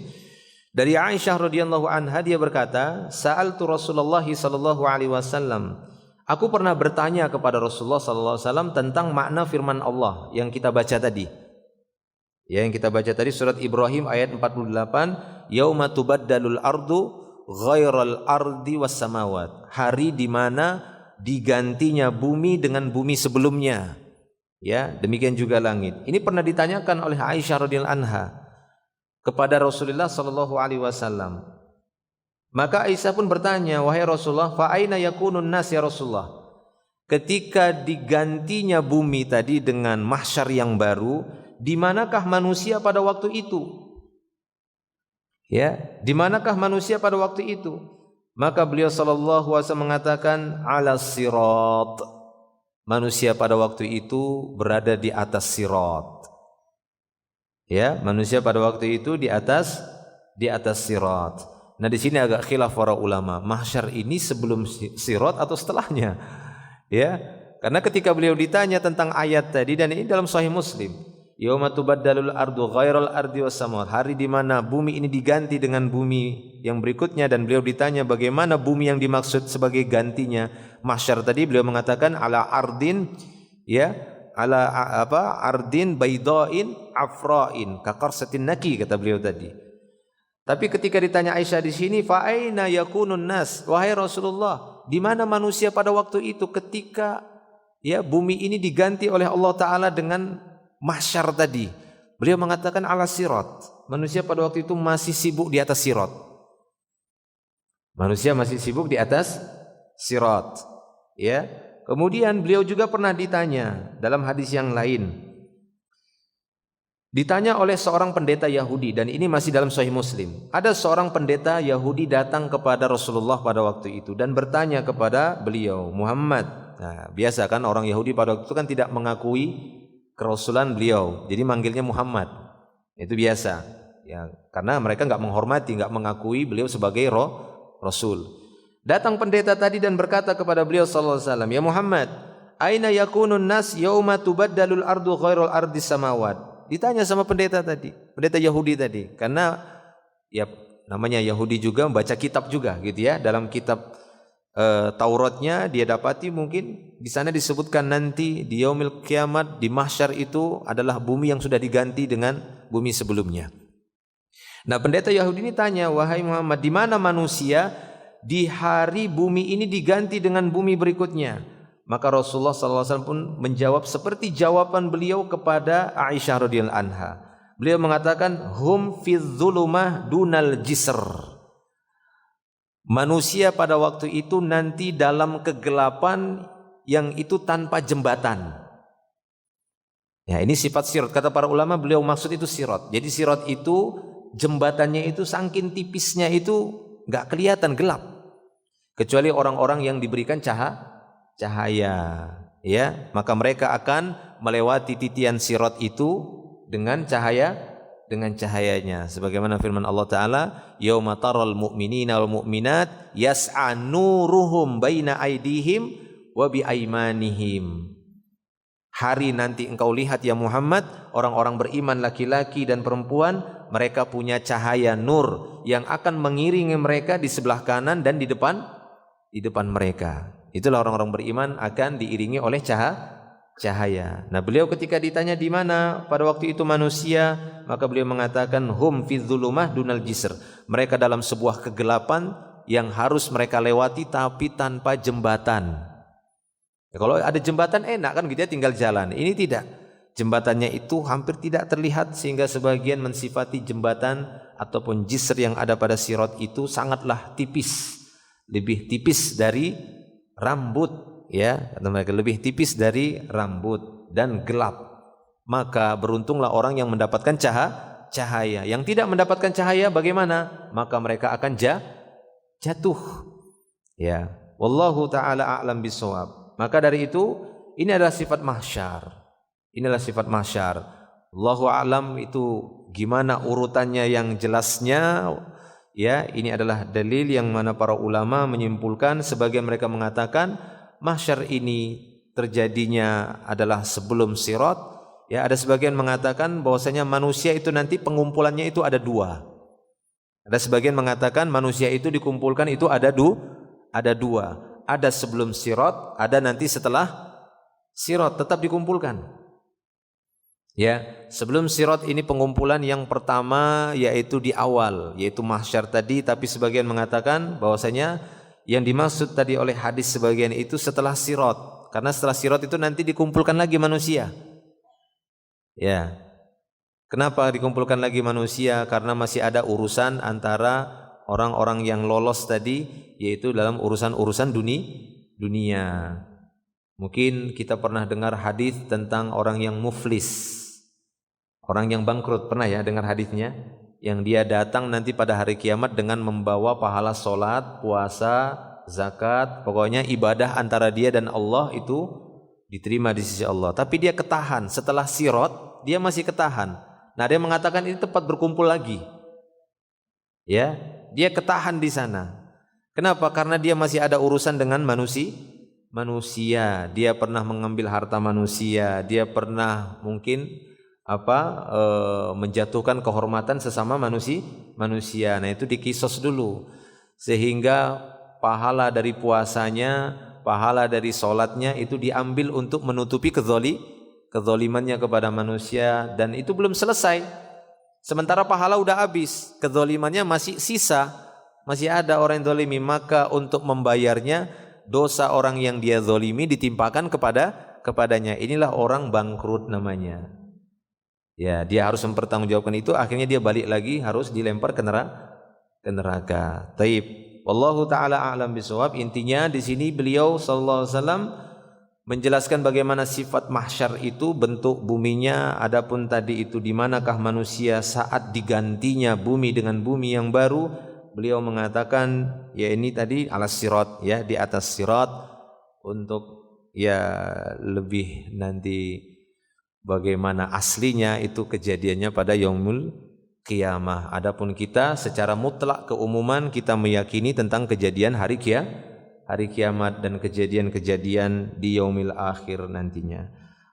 Dari Aisyah radhiyallahu anha, dia berkata, "Sa'altu Rasulullah sallallahu alaihi wasallam." Aku pernah bertanya kepada Rasulullah sallallahu alaihi wasallam tentang makna firman Allah yang kita baca tadi. Ya, yang kita baca tadi surat Ibrahim ayat 48, "Yauma tubaddalul ardu ghairal ardi was samawat." Hari di mana digantinya bumi dengan bumi sebelumnya. Ya, demikian juga langit. Ini pernah ditanyakan oleh Aisyah radhiyallahu anha kepada Rasulullah sallallahu alaihi wasallam. Maka Aisyah pun bertanya, "Wahai Rasulullah, fa aina yakunun nas ya Rasulullah?" Ketika digantinya bumi tadi dengan mahsyar yang baru, di manakah manusia pada waktu itu? Ya, di manakah manusia pada waktu itu? Maka beliau sallallahu alaihi wasallam mengatakan, "Ala sirat." Manusia pada waktu itu berada di atas sirat. Ya, manusia pada waktu itu di atas sirat. Nah, di sini agak khilaf para ulama. Mahsyar ini sebelum sirat atau setelahnya? Ya, Karena ketika beliau ditanya tentang ayat tadi, dan ini dalam Sahih Muslim, yauma tubaddalul ardu ghairal ardi was samawat, hari di mana bumi ini diganti dengan bumi yang berikutnya, dan beliau ditanya bagaimana bumi yang dimaksud sebagai gantinya mahsyar tadi, beliau mengatakan ala ardin, ya, ala ardin baidain afrain kakarsatin naki, kata beliau tadi. Tapi ketika ditanya Aisyah di sini, fa aina yakunun nas, wahai Rasulullah, di mana manusia pada waktu itu ketika ya bumi ini diganti oleh Allah Taala dengan mahsyar tadi? Beliau mengatakan ala sirat. Manusia pada waktu itu masih sibuk di atas sirat. Manusia masih sibuk di atas sirat. Ya. Kemudian beliau juga pernah ditanya dalam hadis yang lain. Ditanya oleh seorang pendeta Yahudi, dan ini masih dalam Sahih Muslim. Ada seorang pendeta Yahudi datang kepada Rasulullah pada waktu itu dan bertanya kepada beliau, Muhammad. Nah, biasa kan orang Yahudi pada waktu itu kan tidak mengakui kerasulan beliau, jadi manggilnya Muhammad. Itu biasa. Ya, karena mereka enggak menghormati, enggak mengakui beliau sebagai rasul. Datang pendeta tadi dan berkata kepada beliau sallallahu alaihi wasallam, "Ya Muhammad, aina yakunun nas yauma tubaddalul ardu ghairal ardi samawat?" Ditanya sama pendeta tadi, pendeta Yahudi tadi, karena ya namanya Yahudi juga membaca kitab juga gitu ya. Dalam kitab Tauratnya dia dapati mungkin di sana disebutkan nanti di yaumil kiamat, di mahsyar itu adalah bumi yang sudah diganti dengan bumi sebelumnya. Nah, pendeta Yahudi ini tanya, wahai Muhammad, di mana manusia di hari bumi ini diganti dengan bumi berikutnya? Maka Rasulullah SAW pun menjawab seperti jawaban beliau kepada Aisyah radhiyallahu anha. Beliau mengatakan, hum fi dzulumah dunal jisr. Manusia pada waktu itu nanti dalam kegelapan yang itu tanpa jembatan. Ya, ini sifat sirat. Kata para ulama, beliau maksud itu sirat. Jadi sirat itu jembatannya itu saking tipisnya itu enggak kelihatan, gelap. Kecuali orang-orang yang diberikan cahaya, ya, maka mereka akan melewati titian sirat itu dengan cahayanya, sebagaimana firman Allah Taala, yauma taral mu'minina wal mu'minat yas'a nuruhum baina aydihim wa bi aimanihim. Hari nanti engkau lihat ya Muhammad, orang-orang beriman laki-laki dan perempuan, mereka punya cahaya nur yang akan mengiringi mereka di sebelah kanan dan di depan mereka. Itulah orang-orang beriman akan diiringi oleh cahaya. Nah, beliau ketika ditanya di mana pada waktu itu manusia, maka beliau mengatakan hum fi dzulumah dunal jisr. Mereka dalam sebuah kegelapan yang harus mereka lewati tapi tanpa jembatan. Ya, kalau ada jembatan enak kan gitu ya, tinggal jalan. Ini tidak. Jembatannya itu hampir tidak terlihat sehingga sebagian mensifati jembatan ataupun jisr yang ada pada sirat itu sangatlah tipis. Lebih tipis dari rambut, ya, kata mereka, lebih tipis dari rambut dan gelap. Maka beruntunglah orang yang mendapatkan cahaya. Yang tidak mendapatkan cahaya bagaimana? Maka mereka akan jatuh. Ya, wallahu taala a'lam bishawab. Maka dari itu, ini adalah sifat mahsyar. Inilah sifat mahsyar. Allahu a'lam itu gimana urutannya yang jelasnya. Ya, ini adalah dalil yang mana para ulama menyimpulkan, sebagian mereka mengatakan mahsyar ini terjadinya adalah sebelum sirat. Ya, ada sebagian mengatakan bahwasanya manusia itu nanti pengumpulannya itu ada dua. Ada sebagian mengatakan manusia itu dikumpulkan itu ada dua. Ada sebelum sirat, ada nanti setelah sirat, tetap dikumpulkan. Ya, sebelum sirat ini pengumpulan yang pertama yaitu di awal, yaitu mahsyar tadi, tapi sebagian mengatakan bahwasanya yang dimaksud tadi oleh hadis sebagian itu setelah sirat. Karena setelah sirat itu nanti dikumpulkan lagi manusia. Ya. Kenapa dikumpulkan lagi manusia? Karena masih ada urusan antara orang-orang yang lolos tadi, yaitu dalam urusan-urusan dunia. Mungkin kita pernah dengar hadis tentang orang yang muflis. Orang yang bangkrut, pernah ya dengar hadisnya? Yang dia datang nanti pada hari kiamat dengan membawa pahala solat, puasa, zakat, pokoknya ibadah antara dia dan Allah itu diterima di sisi Allah. Tapi dia ketahan, setelah sirat dia masih ketahan. Nah, dia mengatakan ini tempat berkumpul lagi. Ya, dia ketahan di sana. Kenapa? Karena dia masih ada urusan dengan manusia, dia pernah mengambil harta manusia, dia pernah mungkin menjatuhkan kehormatan sesama manusia. Nah, itu dikisos dulu sehingga pahala dari puasanya, pahala dari sholatnya itu diambil untuk menutupi kezolimannya kepada manusia, dan itu belum selesai. Sementara pahala udah habis, kezolimannya masih sisa, masih ada orang yang zolimi, maka untuk membayarnya dosa orang yang dia zolimi ditimpakan kepadanya. Inilah orang bangkrut namanya. Ya, dia harus mempertanggungjawabkan itu, akhirnya dia balik lagi harus dilempar ke neraka. Taib. Wallahu taala a'lam bishawab. Intinya di sini beliau sallallahu alaihi wasallam menjelaskan bagaimana sifat mahsyar itu, bentuk buminya, adapun tadi itu di manakah manusia saat digantinya bumi dengan bumi yang baru. Beliau mengatakan ya ini tadi alas sirat, ya di atas sirat, untuk ya lebih nanti bagaimana aslinya itu kejadiannya pada yaumul qiyamah. Adapun kita secara mutlak keumuman kita meyakini tentang kejadian hari kiamat dan kejadian-kejadian di yaumil akhir nantinya.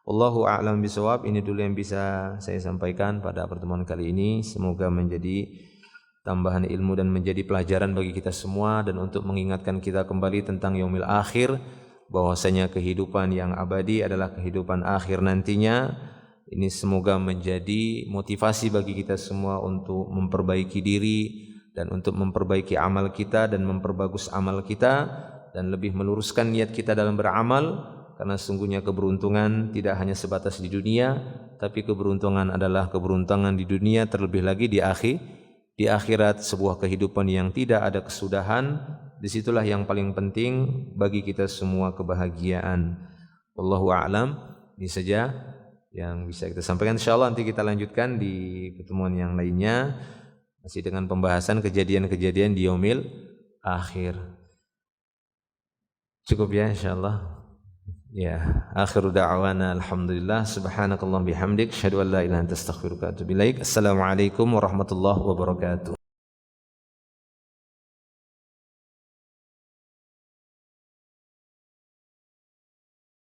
Wallahu a'lam bishawab. Ini dulu yang bisa saya sampaikan pada pertemuan kali ini. Semoga menjadi tambahan ilmu dan menjadi pelajaran bagi kita semua, dan untuk mengingatkan kita kembali tentang yaumil akhir, bahwasanya kehidupan yang abadi adalah kehidupan akhir nantinya. Ini semoga menjadi motivasi bagi kita semua untuk memperbaiki diri dan untuk memperbaiki amal kita dan memperbagus amal kita, dan lebih meluruskan niat kita dalam beramal, karena sungguhnya keberuntungan tidak hanya sebatas di dunia, tapi keberuntungan adalah keberuntungan di dunia, terlebih lagi di akhirat, sebuah kehidupan yang tidak ada kesudahan. Disitulah yang paling penting bagi kita semua, kebahagiaan. Wallahu a'lam. Ini saja yang bisa kita sampaikan. Insyaallah nanti kita lanjutkan di pertemuan yang lainnya, masih dengan pembahasan kejadian-kejadian di yaumil akhir. Cukup ya insyaallah. Ya, akhiru da'wana alhamdulillah, subhanakallah bihamdik, asyhadu an la ilaha illa anta astaghfiruka wa atubu ilaik. Assalamualaikum warahmatullahi wabarakatuh.